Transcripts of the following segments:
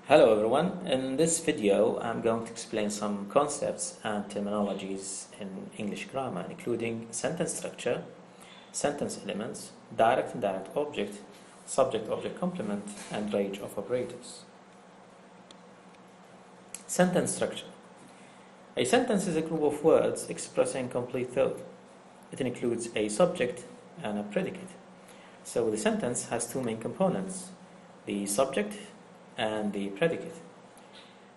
Hello everyone, in this video I'm going to explain some concepts and terminologies in English grammar, including sentence structure, sentence elements, direct and indirect object, subject-object complement, and range of operators. Sentence structure. A sentence is a group of words expressing complete thought. It includes a subject and a predicate. So the sentence has two main components, the subject and the predicate.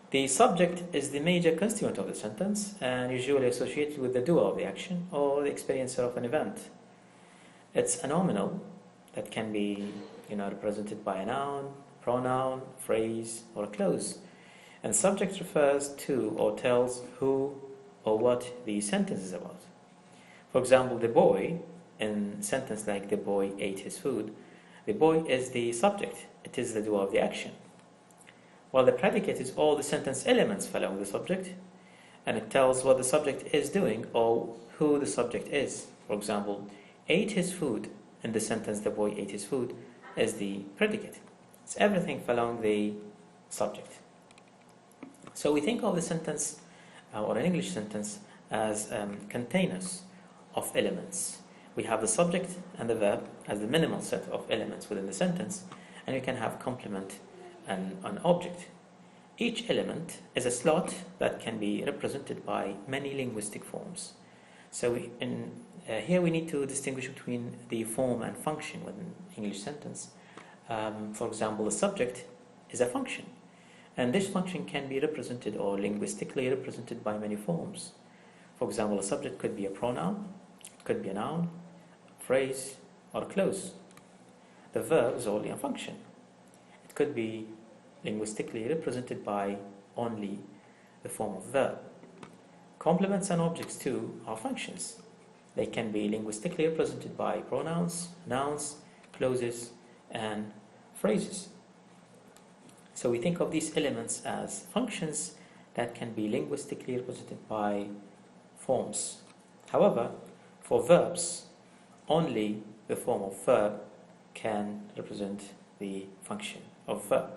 The subject is the major constituent of the sentence and usually associated with the doer of the action or the experiencer of an event. It's a nominal that can be represented by a noun, pronoun, phrase, or a clause. And subject refers to or tells who or what the sentence is about. For example, the boy, in a sentence like the boy ate his food, the boy is the subject. It is the doer of the action. While the predicate is all the sentence elements following the subject, and it tells what the subject is doing or who the subject is. For example, ate his food, in the sentence the boy ate his food, is the predicate. It's everything following the subject. So we think of the sentence, or an English sentence, as containers of elements. We have the subject and the verb as the minimal set of elements within the sentence, and we can have complement and an object. Each element is a slot that can be represented by many linguistic forms. So here we need to distinguish between the form and function within English sentence. For example, the subject is a function, and this function can be represented or linguistically represented by many forms. For example, a subject could be a pronoun, it could be a noun, a phrase, or a clause. The verb is only a function. It could be linguistically represented by only the form of verb. Complements and objects too are functions. They can be linguistically represented by pronouns, nouns, clauses, and phrases. So we think of these elements as functions that can be linguistically represented by forms. However, for verbs, only the form of verb can represent the function of verb.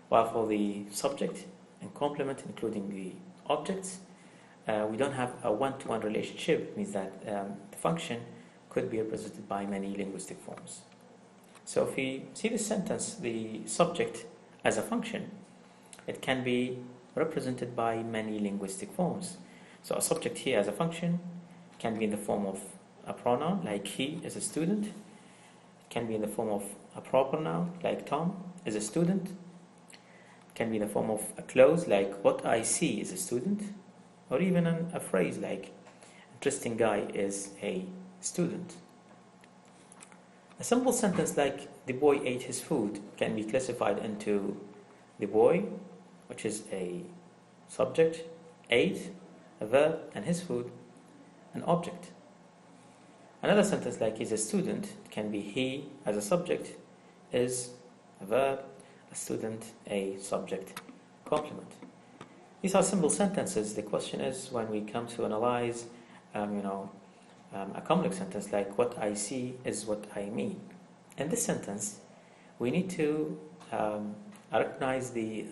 While for the subject and complement, including the objects, we don't have a one-to-one relationship. It means that the function could be represented by many linguistic forms. So if we see this sentence, the subject as a function, it can be represented by many linguistic forms. So a subject here as a function can be in the form of a pronoun, like he is a student. It can be in the form of a proper noun, like Tom is a student. It can be in the form of a clause, like what I see is a student. Or even a phrase like interesting guy is a student. A simple sentence like the boy ate his food can be classified into the boy, which is a subject, ate, a verb, and his food, an object. Another sentence like he's a student can be he as a subject, is a verb, a student, a subject, complement. These are simple sentences. The question is when we come to analyze a complex sentence like what I see is what I mean. In this sentence, we need to recognize the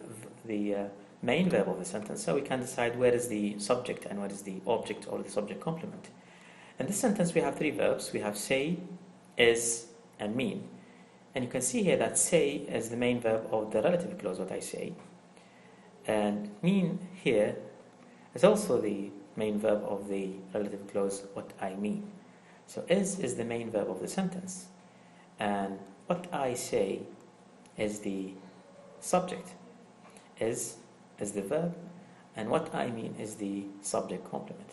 main verb of the sentence so we can decide where is the subject and where is the object or the subject complement. In this sentence, we have three verbs. We have say, is, and mean. And you can see here that say is the main verb of the relative clause, what I say. And mean here is also the main verb of the relative clause, what I mean. So is the main verb of the sentence. And what I say is the subject. Is the verb. And what I mean is the subject complement.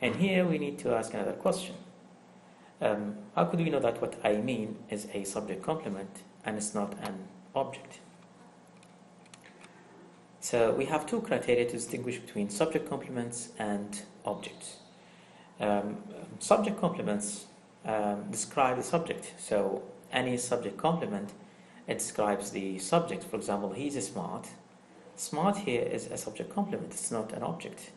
And here we need to ask another question. How could we know that what I mean is a subject complement and it's not an object? So we have two criteria to distinguish between subject complements and objects. Subject complements describe the subject. So any subject complement, it describes the subject. For example, he's smart. Smart here is a subject complement. It's not an object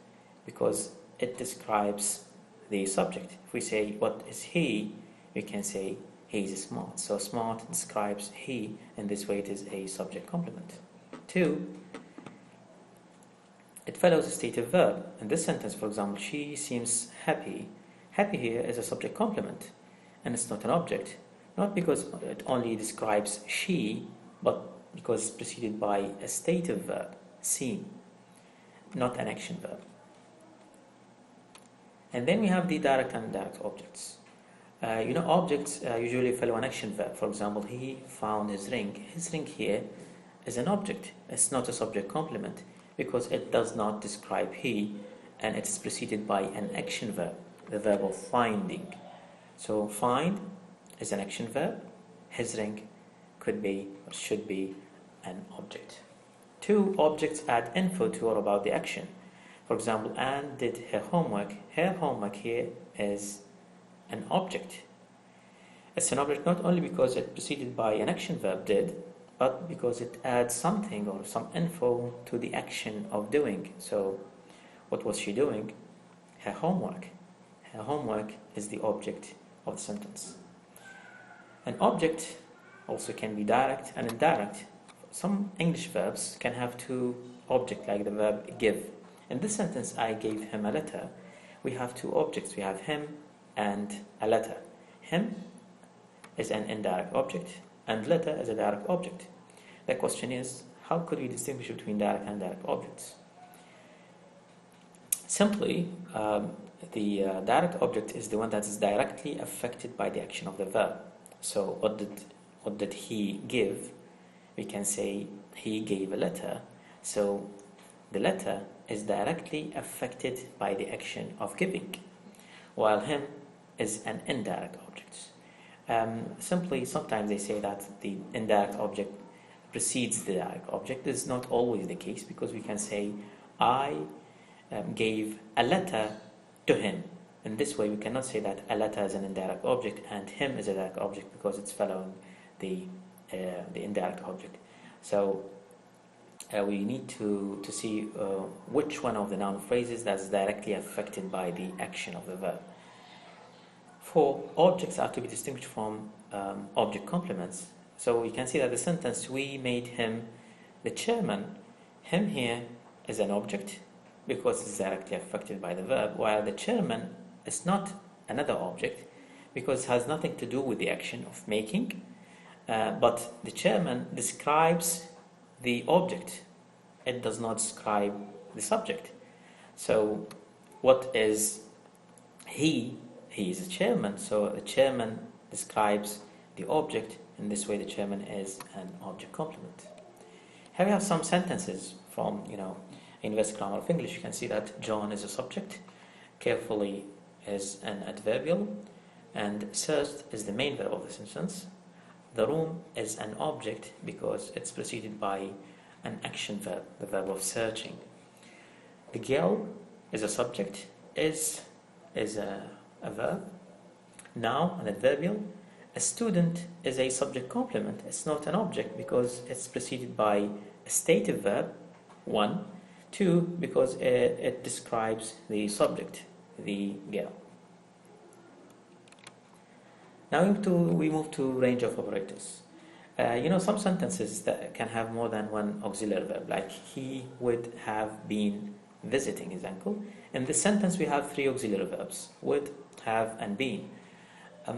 because it describes the subject. If we say what is he, we can say he is smart. So smart describes he. In this way, it is a subject complement. 2, it follows a stative verb. In this sentence, for example, she seems happy. Happy here is a subject complement, and it's not an object. Not because it only describes she, but because it's preceded by a stative verb, seem, not an action verb. And then we have the direct and indirect objects. Objects usually follow an action verb. For example, he found his ring. His ring here is an object. It's not a subject complement because it does not describe he, and it is preceded by an action verb, the verb of finding. So find is an action verb. His ring could be or should be an object. 2 objects add info to or about the action. For example, Anne did her homework. Her homework here is an object. It's an object not only because it's preceded by an action verb did, but because it adds something or some info to the action of doing. So what was she doing? Her homework. Her homework is the object of the sentence. An object also can be direct and indirect. Some English verbs can have 2 objects, like the verb give. In this sentence, I gave him a letter. We have 2 objects. We have him and a letter. Him is an indirect object and letter is a direct object. The question is, how could we distinguish between direct and indirect objects? Simply, the direct object is the one that is directly affected by the action of the verb. So what did he give? We can say he gave a letter. So the letter is directly affected by the action of giving, while him is an indirect object. Simply, sometimes they say that the indirect object precedes the direct object. This is not always the case, because we can say I gave a letter to him. In this way, we cannot say that a letter is an indirect object and him is a direct object, because it's following the indirect object. So we need to see which one of the noun phrases that's directly affected by the action of the verb. 4 objects are to be distinguished from object complements. So we can see that the sentence, we made him the chairman. Him here is an object because it's directly affected by the verb, while the chairman is not another object because it has nothing to do with the action of making, but the chairman describes the object. It does not describe the subject. So what is he? He is a chairman, so the chairman describes the object. In this way, the chairman is an object complement. Here we have some sentences from, Inverse Grammar of English. You can see that John is a subject, carefully is an adverbial, and searched is the main verb of the sentence. The room is an object because it's preceded by an action verb, the verb of searching. The girl is a subject, is a verb. Now, an adverbial. A student is a subject complement. It's not an object because it's preceded by a stative verb, 1. 2, because it describes the subject, the girl. Now we move to range of operators. Some sentences that can have more than one auxiliary verb, like he would have been visiting his uncle. In this sentence, we have 3 auxiliary verbs, would, have, and been.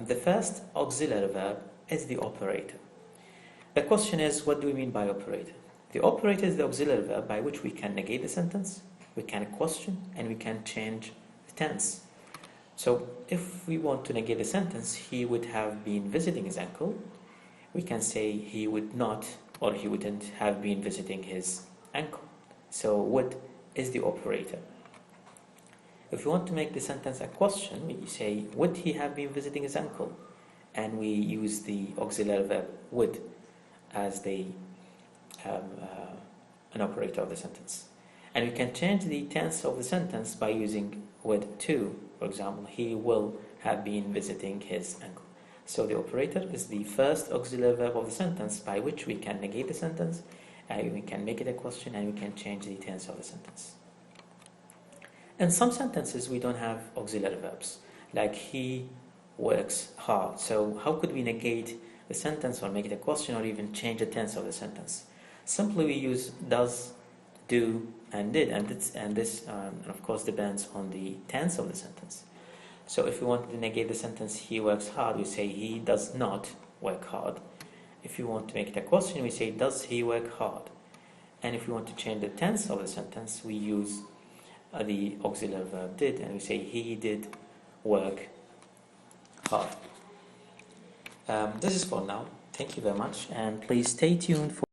The first auxiliary verb is the operator. The question is, what do we mean by operator? The operator is the auxiliary verb by which we can negate the sentence, we can question, and we can change the tense. So if we want to negate the sentence, he would have been visiting his uncle, we can say he would not, or he wouldn't have been visiting his uncle. So would is the operator. If we want to make the sentence a question, we say, would he have been visiting his uncle? And we use the auxiliary verb would as an operator of the sentence. And we can change the tense of the sentence by using would to. For example, he will have been visiting his uncle. So the operator is the first auxiliary verb of the sentence by which we can negate the sentence, we can make it a question, and we can change the tense of the sentence. In some sentences, we don't have auxiliary verbs, like he works hard. So how could we negate the sentence or make it a question or even change the tense of the sentence? Simply we use does, do, and did, and this of course depends on the tense of the sentence. So if we want to negate the sentence he works hard, we say he does not work hard. If you want to make it a question, we say does he work hard. And if we want to change the tense of the sentence, we use the auxiliary verb did, and we say he did work hard. This is for now. Thank you very much, and please stay tuned for